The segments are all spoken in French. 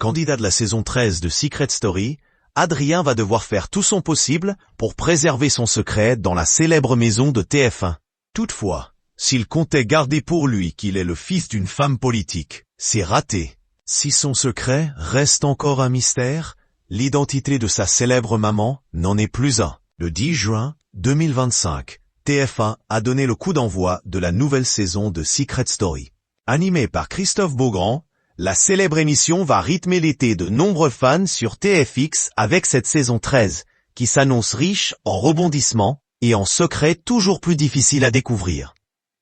Candidat de la saison 13 de Secret Story, Adrien va devoir faire tout son possible pour préserver son secret dans la célèbre maison de TF1. Toutefois, s'il comptait garder pour lui qu'il est le fils d'une femme politique, c'est raté. Si son secret reste encore un mystère, l'identité de sa célèbre maman n'en est plus un. Le 10 juin 2025, TF1 a donné le coup d'envoi de la nouvelle saison de Secret Story. Animée par Christophe Beaugrand, la célèbre émission va rythmer l'été de nombreux fans sur TFX avec cette saison 13, qui s'annonce riche en rebondissements et en secrets toujours plus difficiles à découvrir.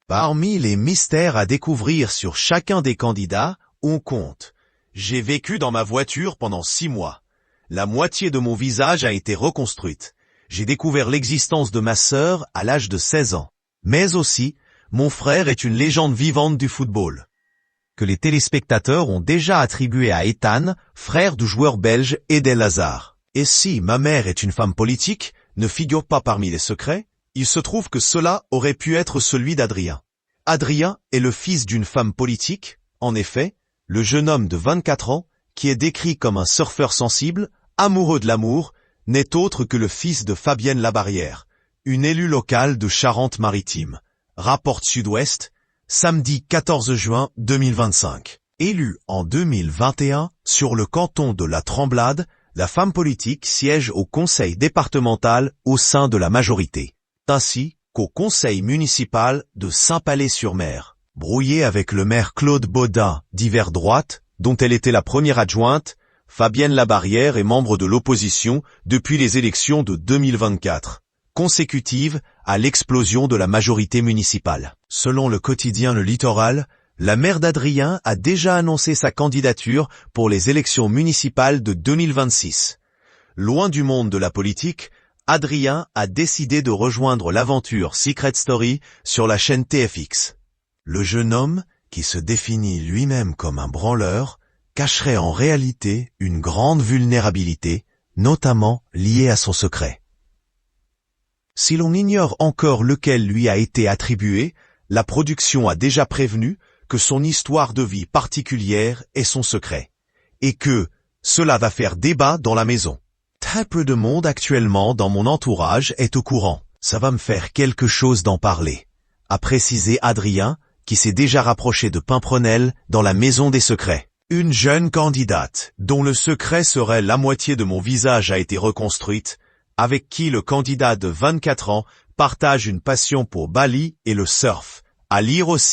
Parmi les mystères à découvrir sur chacun des candidats, on compte « J'ai vécu dans ma voiture pendant 6 mois. La moitié de mon visage a été reconstruite. J'ai découvert l'existence de ma sœur à l'âge de 16 ans. Mais aussi, mon frère est une légende vivante du football. » Que les téléspectateurs ont déjà attribué à Ethan, frère du joueur belge Eden Hazard. Et si ma mère est une femme politique, ne figure pas parmi les secrets, il se trouve que cela aurait pu être celui d'Adrien. Adrien est le fils d'une femme politique, en effet, le jeune homme de 24 ans, qui est décrit comme un surfeur sensible, amoureux de l'amour, n'est autre que le fils de Fabienne Labarrière, une élue locale de Charente-Maritime. Rapporte Sud-Ouest, samedi 14 juin 2025. Élue en 2021 sur le canton de la Tremblade, la femme politique siège au conseil départemental au sein de la majorité, ainsi qu'au conseil municipal de Saint-Palais-sur-Mer. Brouillée avec le maire Claude Baudin, divers droite, dont elle était la première adjointe, Fabienne Labarrière est membre de l'opposition depuis les élections de 2024. Consécutive à l'explosion de la majorité municipale. Selon le quotidien Le Littoral, la mère d'Adrien a déjà annoncé sa candidature pour les élections municipales de 2026. Loin du monde de la politique, Adrien a décidé de rejoindre l'aventure Secret Story sur la chaîne TFX. Le jeune homme, qui se définit lui-même comme un branleur, cacherait en réalité une grande vulnérabilité, notamment liée à son secret. Si l'on ignore encore lequel lui a été attribué, la production a déjà prévenu que son histoire de vie particulière est son secret, et que cela va faire débat dans la maison. Très peu de monde actuellement dans mon entourage est au courant. Ça va me faire quelque chose d'en parler, a précisé Adrien, qui s'est déjà rapproché de Pimprenel dans la maison des secrets. Une jeune candidate, dont le secret serait la moitié de mon visage a été reconstruite, avec qui le candidat de 24 ans partage une passion pour Bali et le surf. À lire aussi.